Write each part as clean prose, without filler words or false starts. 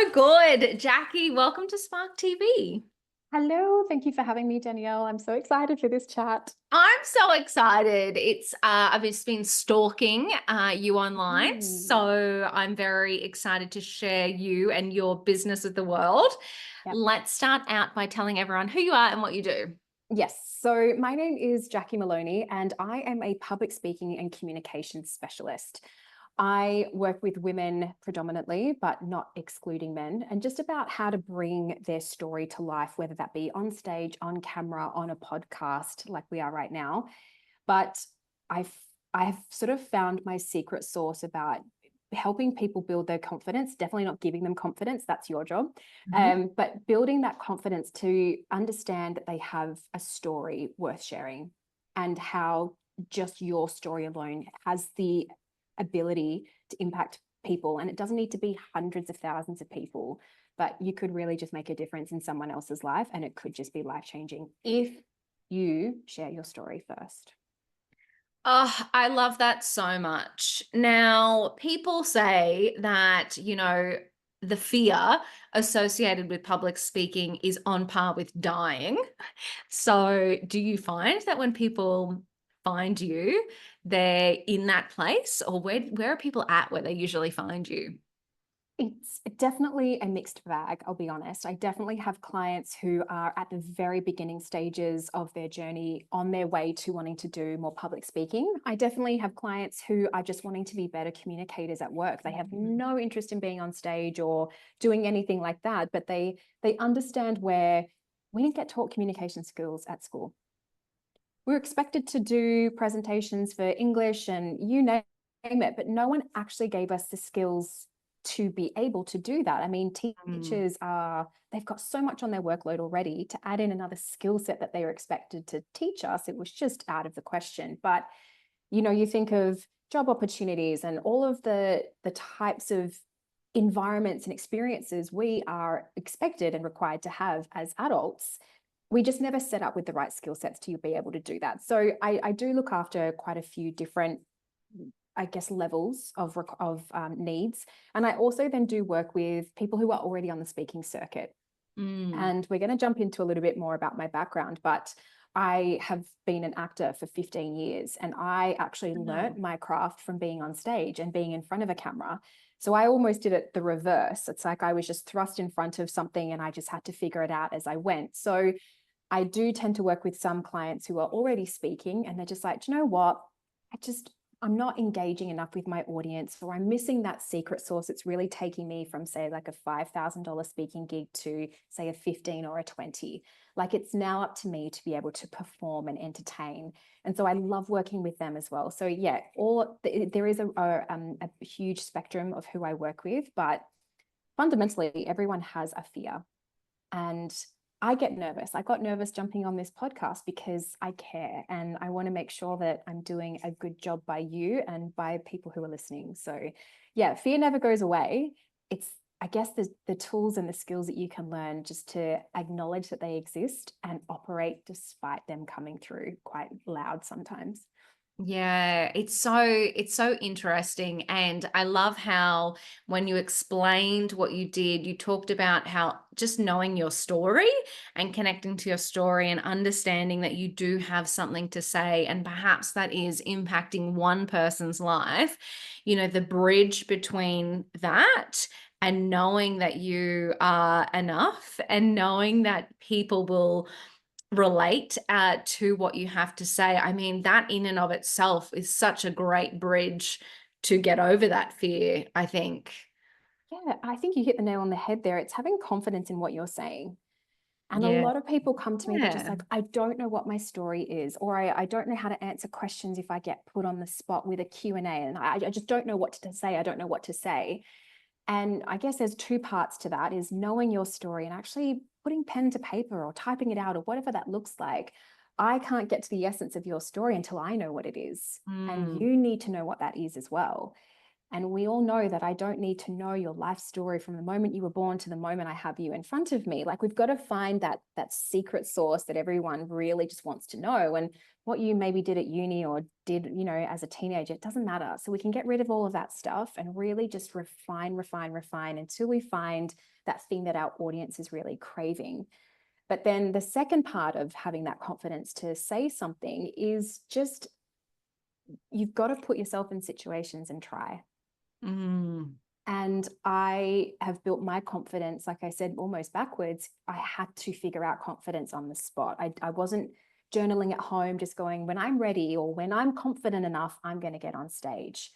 good. Jacqui, welcome to Spark TV. Hello, thank you for having me, Danielle. I'm so excited for this chat. I'm so excited. I've just been stalking you online, Mm, so I'm very excited to share you and your business with the world. yep. Let's start out by telling everyone who you are and what you do. Yes, so my name is Jacqui Maloney, and I am a public speaking and communications specialist. I work with women predominantly, but not excluding men, and just about how to bring their story to life, whether that be on stage, on camera, on a podcast like we are right now. But I've I've sort of found my secret sauce about helping people build their confidence, definitely not giving them confidence, that's your job. Mhm. But building that confidence to understand that they have a story worth sharing, and how just your story alone has the ability to impact people. And it doesn't need to be hundreds of thousands of people, but you could really just make a difference in someone else's life, and it could just be life changing if you share your story first. Oh, I love that so much. Now, people say that, the fear associated with public speaking is on par with dying. So, do you find that when people find you, they're in that place, or where are people at where they usually find you? It's definitely a mixed bag, I'll be honest. I definitely have clients who are at the very beginning stages of their journey on their way to wanting to do more public speaking. I definitely have clients who are just wanting to be better communicators at work. They have Mhm. no interest in being on stage or doing anything like that, but they understand where we didn't get taught communication skills at school. We were expected to do presentations for English and you name it, but no one actually gave us the skills to be able to do that. I mean, Mm. teachers they've got so much on their workload already. To add in another skill set that they were expected to teach us, it was just out of the question. But, you think of job opportunities and all of the types of environments and experiences we are expected and required to have as adults. We just never set up with the right skill sets to be able to do that. So I do look after quite a few different, I guess, levels of needs. And I also then do work with people who are already on the speaking circuit. Mm. And we're going to jump into a little bit more about my background, but I have been an actor for 15 years, and I actually learnt Wow. my craft from being on stage and being in front of a camera. So I almost did it the reverse. It's like I was just thrust in front of something and I just had to figure it out as I went. So I do tend to work with some clients who are already speaking and they're just like, do you know what? I'm not engaging enough with my audience, or I'm missing that secret sauce. It's really taking me from, say, like a $5,000 speaking gig to, say, a 15 or a 20. Like, it's now up to me to be able to perform and entertain. And so I love working with them as well. So yeah, there is a huge spectrum of who I work with, but fundamentally, everyone has a fear. And I get nervous. I got nervous jumping on this podcast because I care and I want to make sure that I'm doing a good job by you and by people who are listening. So, yeah, fear never goes away. It's, I guess, the tools and the skills that you can learn just to acknowledge that they exist and operate despite them coming through quite loud sometimes. Yeah, it's so interesting, and I love how when you explained what you did, you talked about how just knowing your story and connecting to your story and understanding that you do have something to say, and perhaps that is impacting one person's life, the bridge between that and knowing that you are enough and knowing that people will relate to what you have to say. I mean, that in and of itself is such a great bridge to get over that fear, I think. Yeah, I think you hit the nail on the head there. It's having confidence in what you're saying. And a Yeah. lot of people come to me, they're just Yeah. like, I don't know what my story is, or I don't know how to answer questions if I get put on the spot with a Q&A, and I just don't know what to say. I don't know what to say. And I guess there's two parts to that, is knowing your story and actually putting pen to paper or typing it out or whatever that looks like. I can't get to the essence of your story until I know what it is. And Mm. you need to know what that is as well. And we all know that I don't need to know your life story from the moment you were born to the moment I have you in front of me. Like, we've got to find that secret sauce that everyone really just wants to know. And what you maybe did at uni or did, as a teenager, it doesn't matter. So we can get rid of all of that stuff and really just refine until we find that thing that our audience is really craving. But then the second part of having that confidence to say something is just, you've got to put yourself in situations and try. And I have built my confidence, like I said, almost backwards. I had to figure out confidence on the spot. I wasn't journaling at home, just going, when I'm ready or when I'm confident enough, I'm going to get on stage.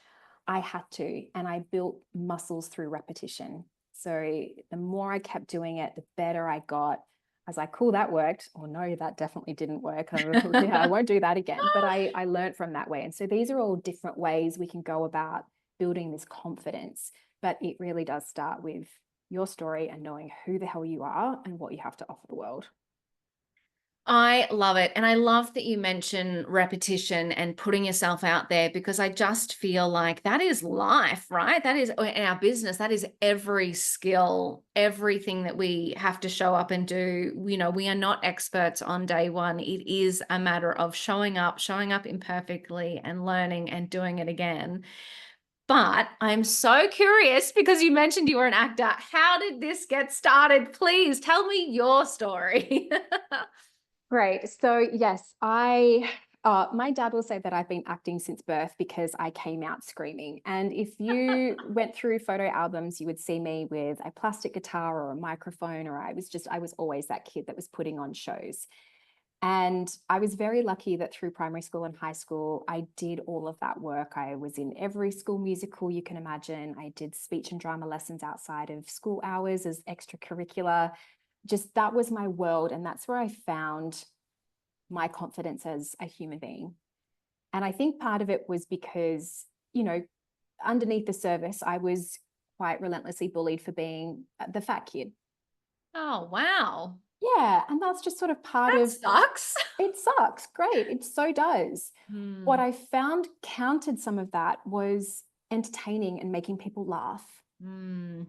I had to, and I built muscles through repetition. So the more I kept doing it, the better I got. I was like, cool, that worked. Or no, that definitely didn't work. Yeah, I won't do that again. But I learned from that way. And so these are all different ways we can go about building this confidence. But it really does start with your story and knowing who the hell you are and what you have to offer the world. I love it. And I love that you mention repetition and putting yourself out there, because I just feel like that is life, right? That is in our business. That is every skill, everything that we have to show up and do. We are not experts on day one. It is a matter of showing up imperfectly and learning and doing it again. But I'm so curious, because you mentioned you were an actor. How did this get started? Please tell me your story. Great. So yes, my dad will say that I've been acting since birth because I came out screaming. And if you went through photo albums, you would see me with a plastic guitar or a microphone, or I was always that kid that was putting on shows. And I was very lucky that through primary school and high school, I did all of that work. I was in every school musical you can imagine. I did speech and drama lessons outside of school hours as extracurricular. Just that was my world. And that's where I found my confidence as a human being. And I think part of it was because, underneath the surface, I was quite relentlessly bullied for being the fat kid. Oh, wow. Yeah. And that's just sort of part That of sucks. it. Sucks. Great. It so does. What Hmm. I found countered some of that was entertaining and making people laugh. Hmm.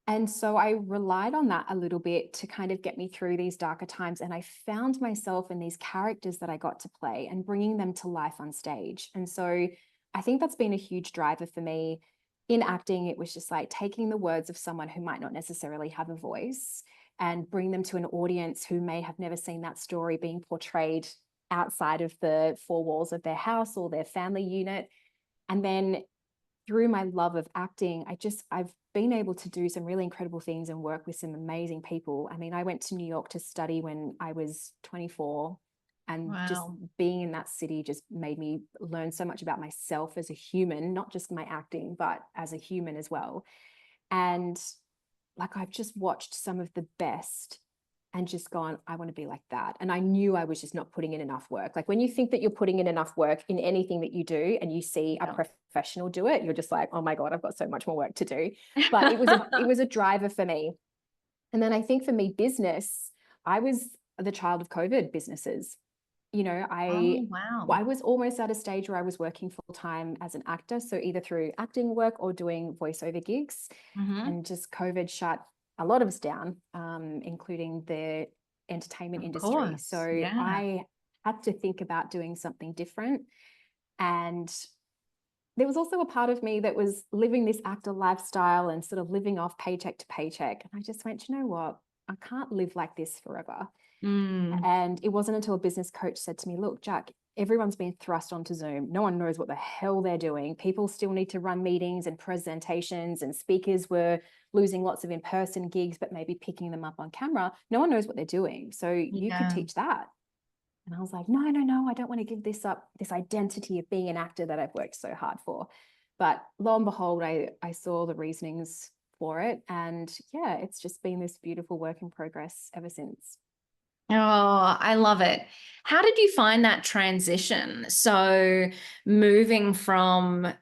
And so I relied on that a little bit to kind of get me through these darker times. And I found myself in these characters that I got to play and bringing them to life on stage. And so I think that's been a huge driver for me. In acting, it was just like taking the words of someone who might not necessarily have a voice and bring them to an audience who may have never seen that story being portrayed outside of the four walls of their house or their family unit. And then through my love of acting, I've been able to do some really incredible things and work with some amazing people. I mean, I went to New York to study when I was 24, and just Wow. being in that city just made me learn so much about myself as a human, not just my acting, but as a human as well. And like, I've just watched some of the best and just gone, I want to be like that. And I knew I was just not putting in enough work. Like, when you think that you're putting in enough work in anything that you do and you see a professional do it, you're just like, oh my God, I've got so much more work to do. But it was a driver for me. And then I think for me, business, I was the child of COVID businesses. Oh, wow. I was almost at a stage where I was working full time as an actor. So either through acting work or doing voiceover gigs. Mm-hmm. And just COVID shut a lot of us down, including the entertainment Of industry. course. So Yeah. I had to think about doing something different. And there was also a part of me that was living this actor lifestyle and sort of living off paycheck to paycheck. And I just went, you know what? I can't live like this forever. Mm. And it wasn't until a business coach said to me, look, Jack, everyone's been thrust onto Zoom. No one knows what the hell they're doing. People still need to run meetings and presentations, and speakers were losing lots of in-person gigs, but maybe picking them up on camera. No one knows what they're doing. So you could Yeah. teach that. And I was like, no, I don't want to give this up, this identity of being an actor that I've worked so hard for. But lo and behold, I saw the reasonings for it. And yeah, it's just been this beautiful work in progress ever since. Oh, I love it. How did you find that transition? So moving from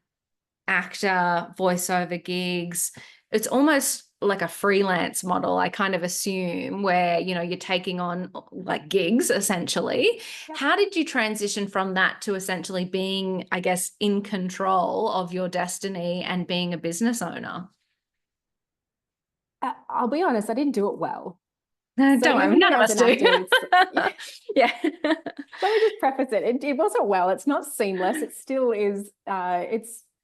actor, voiceover gigs, it's almost like a freelance model, I kind of assume, where, you're taking on like gigs essentially. Yep. How did you transition from that to essentially being, I guess, in control of your destiny and being a business owner? I'll be honest, I didn't do it well. No, So don't worry, even none of as us an do. actor, it's yeah. Yeah. Let me just preface it. It wasn't well. It's not seamless. It still is.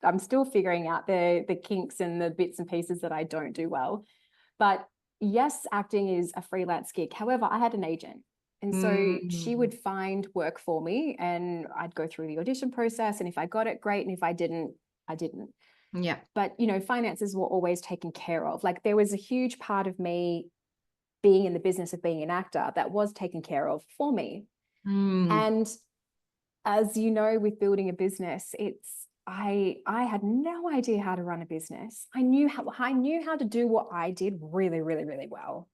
I'm still figuring out the kinks and the bits and pieces that I don't do well. But yes, acting is a freelance gig. However, I had an agent. And so she Mm. would find work for me and I'd go through the audition process. And if I got it, great. And if I didn't, I didn't. Yeah. But, finances were always taken care of. Like there was a huge part of me being in the business of being an actor that was taken care of for me. Mm. And as you know, with building a business, I had no idea how to run a business. I knew how to do what I did really, really, really well.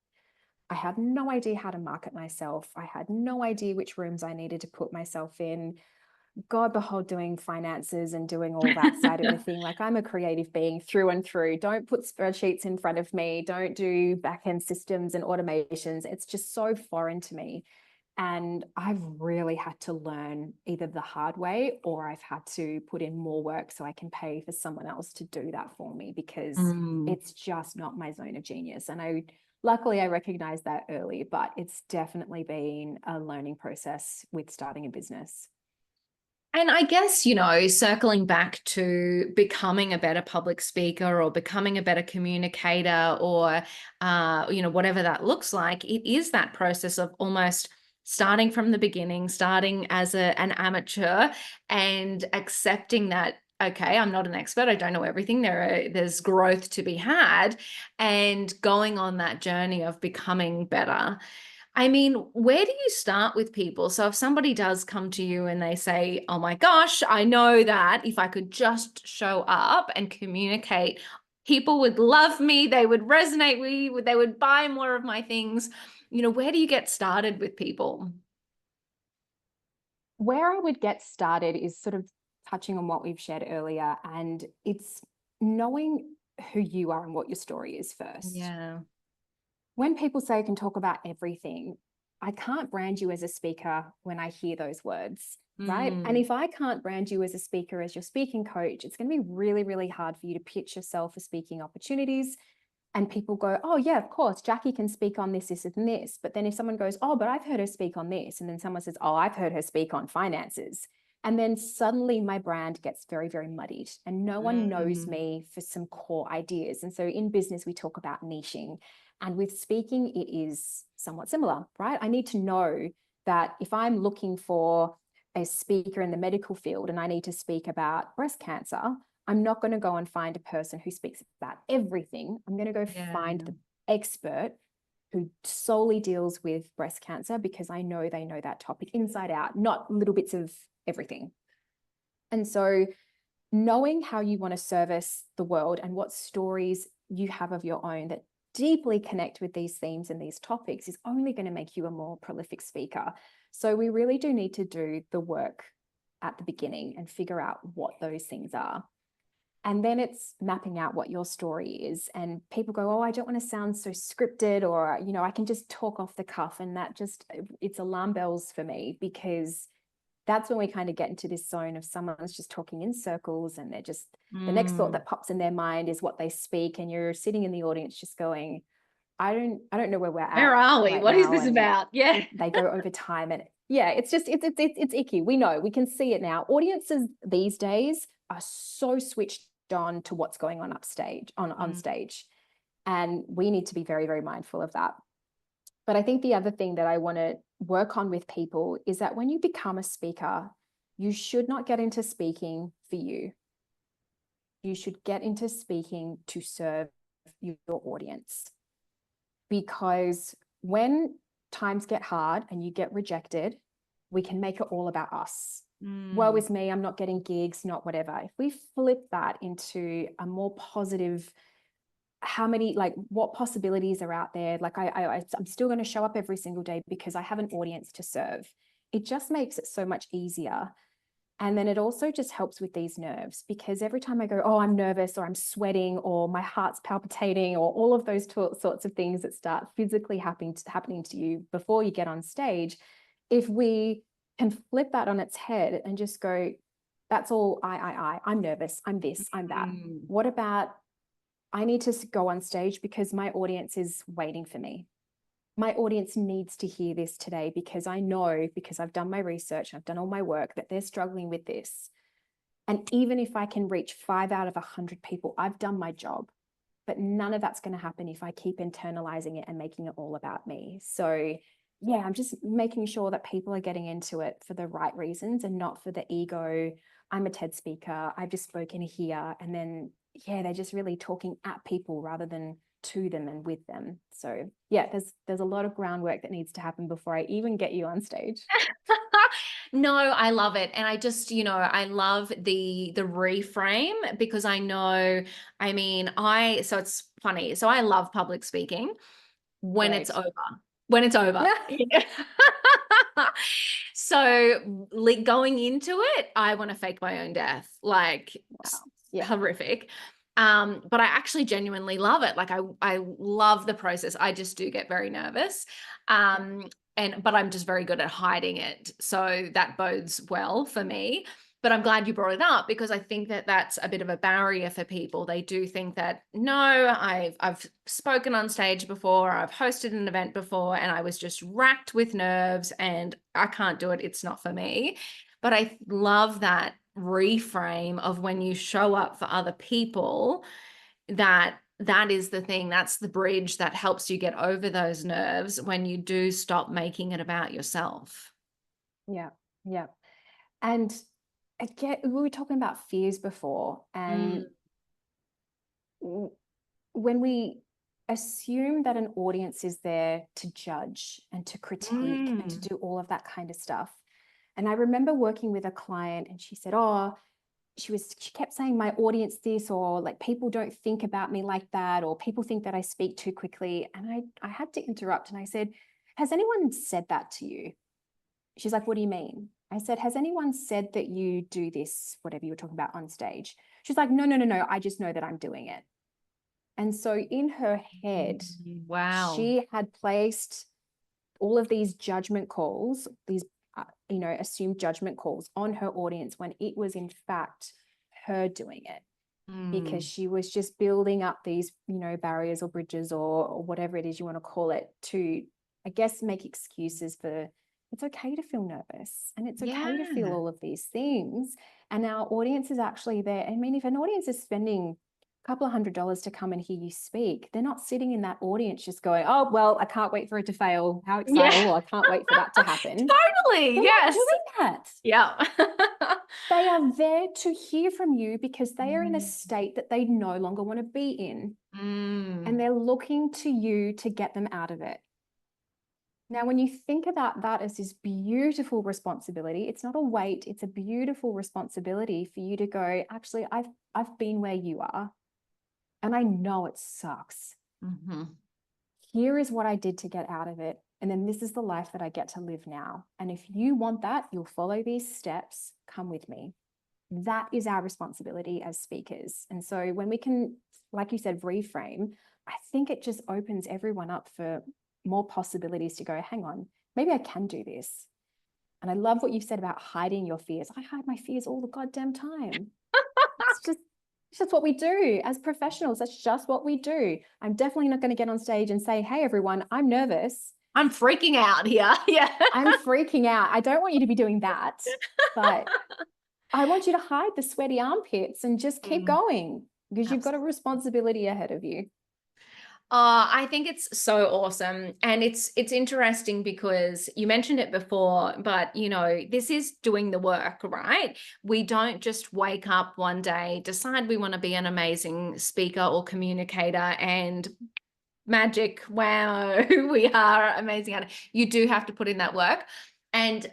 I had no idea how to market myself. I had no idea which rooms I needed to put myself in. God behold, doing finances and doing all that side of the thing. Like I'm a creative being through and through. Don't put spreadsheets in front of me. Don't do back-end systems and automations. It's just so foreign to me. And I've really had to learn either the hard way or I've had to put in more work so I can pay for someone else to do that for me because Mm. it's just not my zone of genius. And luckily I recognized that early, but it's definitely been a learning process with starting a business. And I guess, circling back to becoming a better public speaker or becoming a better communicator or, whatever that looks like, it is that process of almost starting from the beginning, starting as an amateur and accepting that, okay, I'm not an expert. I don't know everything. There's growth to be had and going on that journey of becoming better. I mean, where do you start with people? So if somebody does come to you and they say, oh my gosh, I know that if I could just show up and communicate, people would love me, they would resonate with me, they would buy more of my things. Where do you get started with people? Where I would get started is sort of touching on what we've shared earlier, and it's knowing who you are and what your story is first. Yeah. When people say I can talk about everything, I can't brand you as a speaker when I hear those words, right? And Mm. if I can't brand you as a speaker, as your speaking coach, it's going to be really, really hard for you to pitch yourself for speaking opportunities. And people go, oh, yeah, of course, Jacqui can speak on this, this, and this. But then if someone goes, oh, but I've heard her speak on this. And then someone says, oh, I've heard her speak on finances. And then suddenly my brand gets very, very muddied and no one knows Mm. me for some core ideas. And so in business, we talk about niching. And with speaking, it is somewhat similar, right? I need to know that if I'm looking for a speaker in the medical field and I need to speak about breast cancer, I'm not going to go and find a person who speaks about everything. I'm going to go Yeah. find the expert who solely deals with breast cancer because I know they know that topic inside out, not little bits of everything. And so knowing how you want to service the world and what stories you have of your own that deeply connect with these themes and these topics is only going to make you a more prolific speaker. So we really do need to do the work at the beginning and figure out what those things are. And then it's mapping out what your story is. And people go, oh, I don't want to sound so scripted, or, I can just talk off the cuff. And it's alarm bells for me because that's when we kind of get into this zone of someone's just talking in circles and they're just, the next thought Mm. that pops in their mind is what they speak. And you're sitting in the audience just going, I don't know where we're Where at are we? right What is now. this And about? Yeah. they go over time and yeah, it's icky. We know, we can see it now. Audiences these days are so switched on to what's going on upstage on Mm. stage. And we need to be very, very mindful of that. But I think the other thing that I want to work on with people is that when you become a speaker, you should not get into speaking for you. You should get into speaking to serve your audience. Because when times get hard and you get rejected, we can make it all about us. Woe Mm. is me, I'm not getting gigs, not whatever. If we flip that into a more positive, what possibilities are out there? Like I'm still going to show up every single day because I have an audience to serve. It just makes it so much easier. And then it also just helps with these nerves, because every time I go, oh, I'm nervous, or I'm sweating, or my heart's palpitating, or all of those sorts of things that start physically happening to you before you get on stage, if we can flip that on its head and just go, that's all I'm nervous, I'm this, I'm that. What about, I need to go on stage because my audience is waiting for me. My audience needs to hear this today, because I know, because I've done my research, I've done all my work, that they're struggling with this. And even if I can reach 5 out of 100 people, I've done my job. But none of that's going to happen if I keep internalizing it and making it all about me. So yeah, I'm just making sure that people are getting into it for the right reasons and not for the ego. I'm a TED speaker, I've just spoken here. And then, yeah, they're just really talking at people rather than to them and with them. So yeah, there's a lot of groundwork that needs to happen before I even get you on stage. No, I love it. And I just, I love the reframe, because I know, I mean, so it's funny. So I love public speaking when it's Great. over. When it's over. So going into it, I want to fake my own death. Like, Wow. Yeah. horrific. But I actually genuinely love it. Like, I love the process. I just do get very nervous. But I'm just very good at hiding it. So that bodes well for me. But I'm glad you brought it up, because I think that that's a bit of a barrier for people. They do think that, no, I've spoken on stage before, I've hosted an event before, and I was just racked with nerves and I can't do it. It's not for me. But I love that reframe of, when you show up for other people, that is the thing, that's the bridge that helps you get over those nerves, when you do stop making it about yourself. Yeah. Yeah. And again, we were talking about fears before, and when we assume that an audience is there to judge and to critique and to do all of that kind of stuff. And I remember working with a client, and she said, oh, she kept saying my audience this, or like, people don't think about me like that, or people think that I speak too quickly. And I had to interrupt, and I said, has anyone said that to you? She's like, what do you mean? I said, has anyone said that you do this, whatever you were talking about on stage? She's like, no, I just know that I'm doing it. And so in her head, Wow. she had placed all of these judgment calls, these assumed judgment calls on her audience, when it was in fact her doing it, because she was just building up these, barriers or bridges, or whatever it is you want to call it, to, I guess, make excuses for, it's okay to feel nervous, and it's okay to feel all of these things. And our audience is actually there. I mean, if an audience is spending a couple of $100 to come and hear you speak, they're not sitting in that audience just going, oh, well, I can't wait for it to fail. How exciting. Or I can't wait for that to happen. Totally. They're yes. not doing that. Yeah. They are there to hear from you, because they are in a state that they no longer want to be in. And they're looking to you to get them out of it. Now, when you think about that as this beautiful responsibility, it's not a weight, it's a beautiful responsibility for you to go, actually, I've been where you are, and I know it sucks. Here is what I did to get out of it. And then this is the life that I get to live now. And if you want that, you'll follow these steps, come with me. That is our responsibility as speakers. And so when we can, like you said, reframe, I think it just opens everyone up for more possibilities to go, hang on, maybe I can do this. And I love what you said about hiding your fears. I hide my fears all the goddamn time. It's just what we do as professionals. That's just what we do. I'm definitely not going to get on stage and say, hey, everyone, I'm nervous. I'm freaking out here. Yeah. I'm freaking out. I don't want you to be doing that, but I want you to hide the sweaty armpits and just keep going, because you've got a responsibility ahead of you. I think it's so awesome. And it's interesting, because you mentioned it before, but this is doing the work, right? We don't just wake up one day, decide we want to be an amazing speaker or communicator, and magic, wow, we are amazing at it. You do have to put in that work. And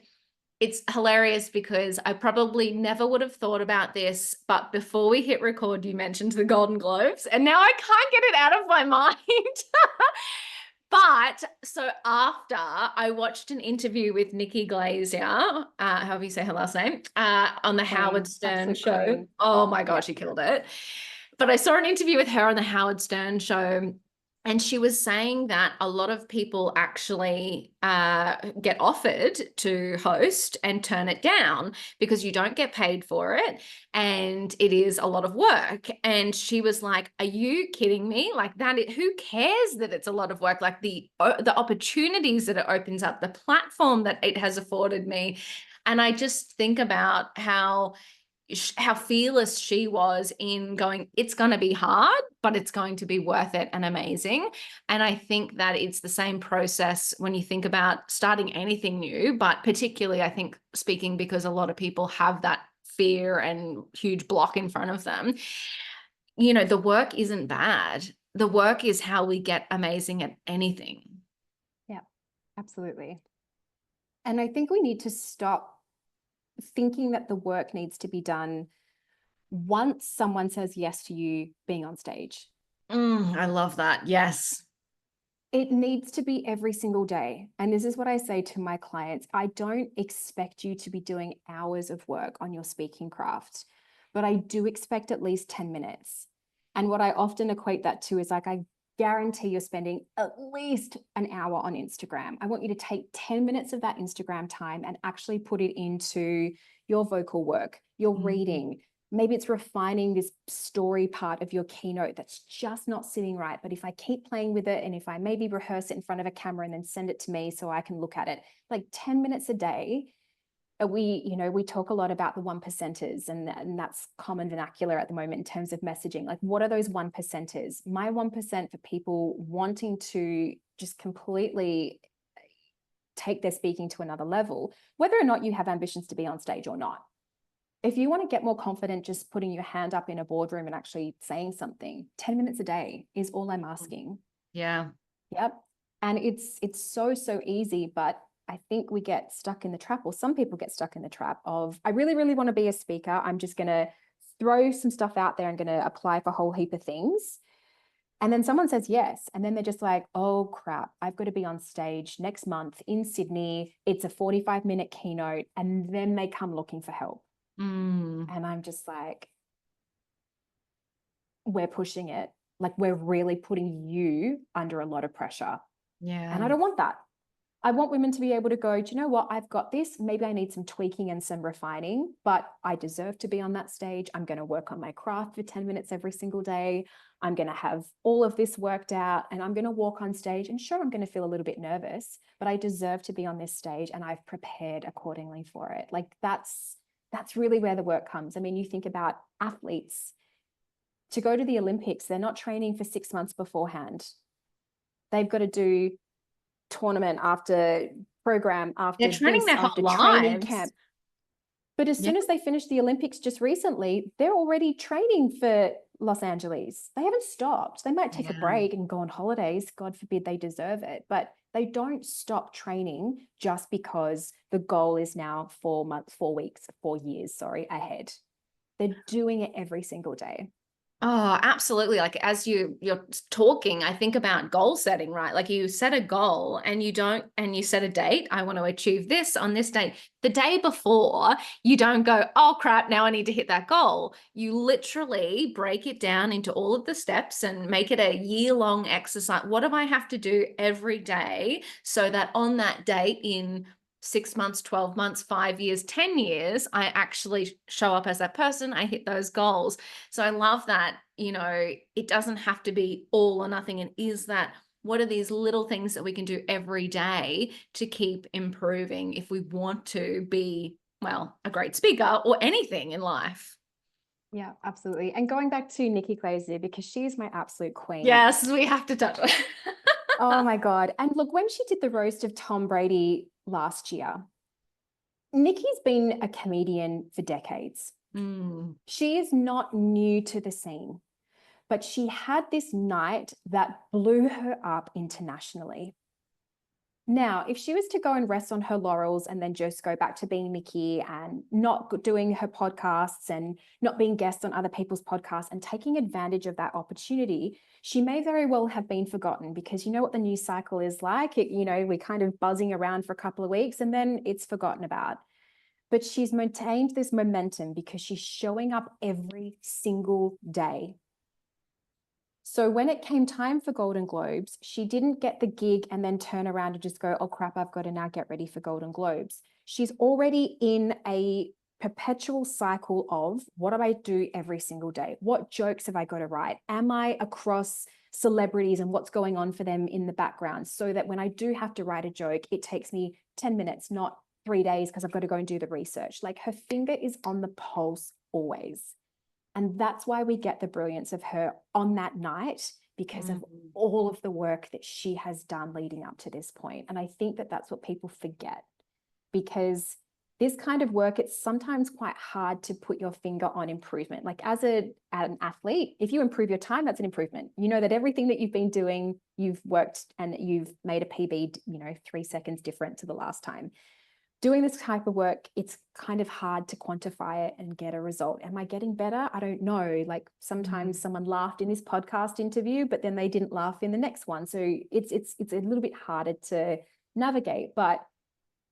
it's hilarious, because I probably never would have thought about this, but before we hit record, you mentioned the Golden Globes, and now I can't get it out of my mind. But so after I watched an interview with Nikki Glazier, however you say her last name, on the Howard Queen, Stern absolute show. queen. Oh my God, Yeah. she killed it. But I saw an interview with her on the Howard Stern show, and she was saying that a lot of people actually get offered to host and turn it down because you don't get paid for it and it is a lot of work. And she was like, "Are you kidding me? Like who cares that it's a lot of work? Like the opportunities that it opens up, the platform that it has afforded me." And I just think about how fearless she was in going, it's going to be hard, but it's going to be worth it and amazing. And I think that it's the same process when you think about starting anything new, but particularly I think speaking because a lot of people have that fear and huge block in front of them. The work isn't bad. The work is how we get amazing at anything. Yeah, absolutely. And I think we need to stop thinking that the work needs to be done once someone says yes to you being on stage. I love that. Yes. It needs to be every single day. And this is what I say to my clients. I don't expect you to be doing hours of work on your speaking craft, but I do expect at least 10 minutes. And what I often equate that to is like, I guarantee you're spending at least an hour on Instagram. I want you to take 10 minutes of that Instagram time and actually put it into your vocal work, your reading. Maybe it's refining this story part of your keynote that's just not sitting right. But if I keep playing with it and if I maybe rehearse it in front of a camera and then send it to me so I can look at it, like 10 minutes a day, we talk a lot about the 1%ers, and that's common vernacular at the moment in terms of messaging. Like, what are those 1%ers? My 1% for people wanting to just completely take their speaking to another level, whether or not you have ambitions to be on stage or not. If you want to get more confident just putting your hand up in a boardroom and actually saying something, 10 minutes a day is all I'm asking. Yeah. Yep. And it's so easy, but I think we get stuck in the trap, or some people get stuck in the trap of, I really, really want to be a speaker. I'm just going to throw some stuff out there. I'm going to apply for a whole heap of things. And then someone says yes. And then they're just like, oh crap, I've got to be on stage next month in Sydney. It's a 45-minute keynote. And then they come looking for help. And I'm just like, we're pushing it. Like, we're really putting you under a lot of pressure. Yeah. And I don't want that. I want women to be able to go, do you know what? I've got this. Maybe I need some tweaking and some refining, but I deserve to be on that stage. I'm going to work on my craft for 10 minutes every single day. I'm going to have all of this worked out and I'm going to walk on stage. And sure, I'm going to feel a little bit nervous, but I deserve to be on this stage and I've prepared accordingly for it. Like, that's really where the work comes. I mean, you think about athletes. To go to the Olympics, they're not training for 6 months beforehand. They've got to do tournament after program after They're training this their after whole training lives. camp. But as Yeah. soon as they finish the Olympics just recently, they're already training for Los Angeles. They haven't stopped. They might take a break and go on holidays. God forbid, they deserve it. But they don't stop training just because the goal is now 4 months, 4 weeks, 4 years, ahead. They're doing it every single day. Oh, absolutely. Like as you're talking, I think about goal setting, right? Like you set a goal and you set a date. I want to achieve this on this date. The day before, you don't go, oh crap, now I need to hit that goal. You literally break it down into all of the steps and make it a year-long exercise. What do I have to do every day so that on that date in 6 months, 12 months, 5 years, 10 years, I actually show up as that person, I hit those goals. So I love that, it doesn't have to be all or nothing. And is that, what are these little things that we can do every day to keep improving if we want to be, well, a great speaker or anything in life? Yeah, absolutely. And going back to Nikki Glazier, because she's my absolute queen. Yes, we have to touch on it. Oh my God. And look, when she did the roast of Tom Brady last year, Nikki's been a comedian for decades. She is not new to the scene, but she had this night that blew her up internationally. Now, if she was to go and rest on her laurels and then just go back to being Mickey and not doing her podcasts and not being guests on other people's podcasts and taking advantage of that opportunity, she may very well have been forgotten, because you know what the news cycle is like. We're kind of buzzing around for a couple of weeks and then it's forgotten about. But she's maintained this momentum because she's showing up every single day. So when it came time for Golden Globes, she didn't get the gig and then turn around and just go, oh crap, I've got to now get ready for Golden Globes. She's already in a perpetual cycle of, what do I do every single day? What jokes have I got to write? Am I across celebrities and what's going on for them in the background, so that when I do have to write a joke, it takes me 10 minutes, not 3 days, because I've got to go and do the research. Like, her finger is on the pulse always. And that's why we get the brilliance of her on that night, because of all of the work that she has done leading up to this point. And I think that that's what people forget, because this kind of work, it's sometimes quite hard to put your finger on improvement. Like, as an athlete, if you improve your time, that's an improvement. You know that everything that you've been doing, you've worked and you've made a PB, 3 seconds different to the last time. Doing this type of work, it's kind of hard to quantify it and get a result. Am I getting better? I don't know. Like, sometimes someone laughed in this podcast interview, but then they didn't laugh in the next one. So it's a little bit harder to navigate, but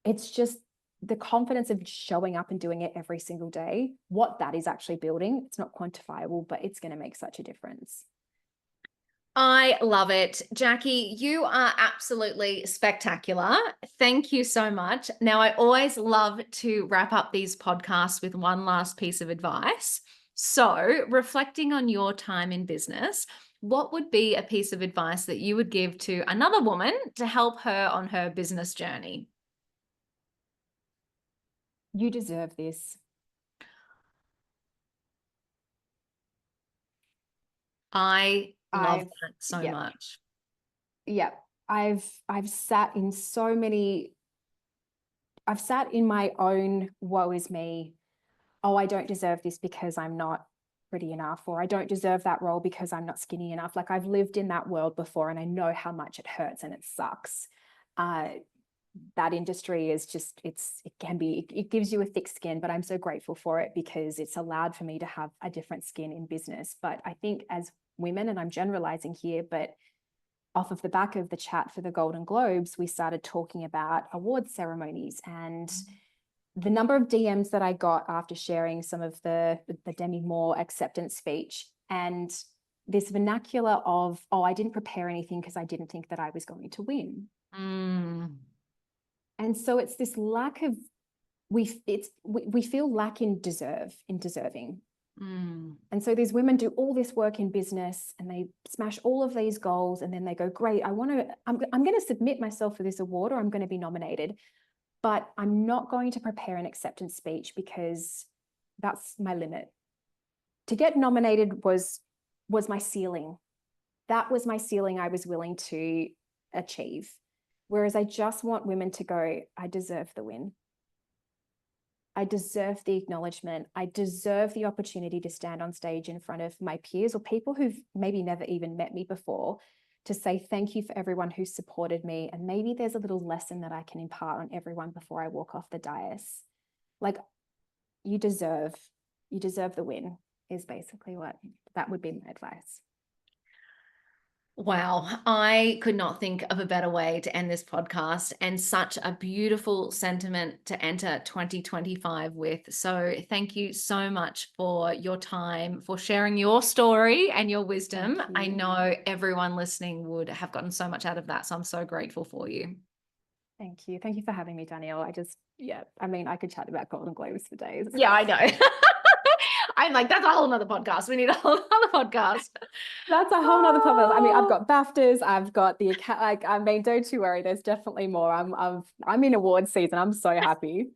it's just the confidence of showing up and doing it every single day, what that is actually building. It's not quantifiable, but it's going to make such a difference. I love it. Jacqui, you are absolutely spectacular. Thank you so much. Now, I always love to wrap up these podcasts with one last piece of advice. So, reflecting on your time in business, what would be a piece of advice that you would give to another woman to help her on her business journey? You deserve this. I love I've, that so yeah, much. yeah. I've sat in so many, I've sat in my own woe is me. Oh, I don't deserve this because I'm not pretty enough, or I don't deserve that role because I'm not skinny enough. Like, I've lived in that world before and I know how much it hurts and it sucks. That industry is just, it gives you a thick skin, but I'm so grateful for it because it's allowed for me to have a different skin in business. But I think as women, and I'm generalizing here, but off of the back of the chat for the Golden Globes, we started talking about award ceremonies, and the number of DMs that I got after sharing some of the Demi Moore acceptance speech, and this vernacular of, oh, I didn't prepare anything because I didn't think that I was going to win. And so it's this lack of, we feel lack in deserving. And so these women do all this work in business and they smash all of these goals, and then they go, great, I'm going to submit myself for this award, or I'm going to be nominated, but I'm not going to prepare an acceptance speech because that's my limit. To get nominated was my ceiling. That was my ceiling I was willing to achieve. Whereas I just want women to go, I deserve the win. I deserve the acknowledgement. I deserve the opportunity to stand on stage in front of my peers or people who've maybe never even met me before, to say thank you for everyone who supported me. And maybe there's a little lesson that I can impart on everyone before I walk off the dais. Like, you deserve the win, is basically what that would be my advice. Wow, I could not think of a better way to end this podcast, and such a beautiful sentiment to enter 2025 with. So thank you so much for your time, for sharing your story and your wisdom. I know everyone listening would have gotten so much out of that. So I'm so grateful for you. Thank you. Thank you for having me, Danielle. I mean, I could chat about Golden Globes for days. Yeah, I know. I'm like, that's a whole nother podcast. We need a whole other podcast. That's a whole nother podcast. I mean, I've got BAFTAs, I've got the account. Like, I mean, don't you worry. There's definitely more. I'm in award season. I'm so happy.